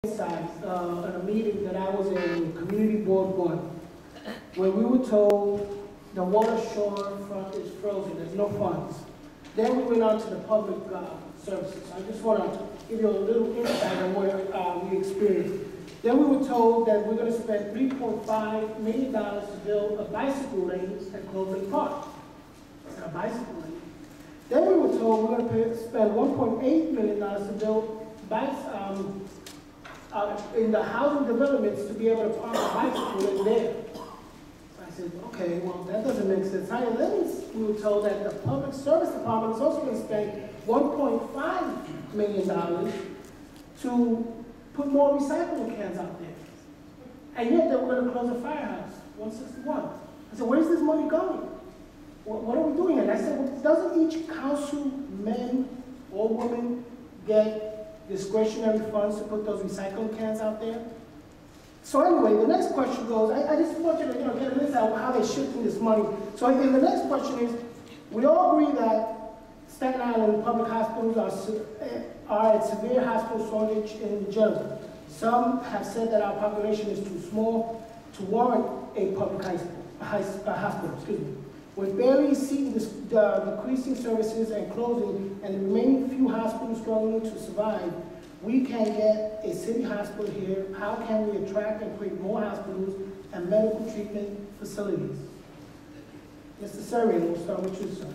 At a meeting that I was in, Community Board 1, where we were told the water shorefront is frozen, there's no funds. Then we went on to the public services. I just want to give you a little insight on what we experienced. Then we were told that we're going to spend $3.5 million to build a bicycle lane at Cloveland Park. A bicycle lane. Then we were told we're going to spend $1.8 million to build bikes, in the housing developments to be able to park a bicycle in there. So I said, okay, well, that doesn't make sense. And then we were told that the public service department is also going to spend $1.5 million to put more recycling cans out there. And yet they were going to close a firehouse, 161. I said, where's this money going? What are we doing? And I said, well, doesn't each councilman or woman get discretionary funds to put those recycling cans out there? So anyway, the next question goes, I just want you to get a insight on how they're shifting this money. So the next question is, we all agree that Staten Island public hospitals are at severe hospital shortage in general. Some have said that our population is too small to warrant a public hospital. Excuse me. With barely seeing decreasing services and closing, and the remaining few hospitals struggling to survive, we can get a city hospital here. How can we attract and create more hospitals and medical treatment facilities? Mr. Serrian, we'll start with you, sir.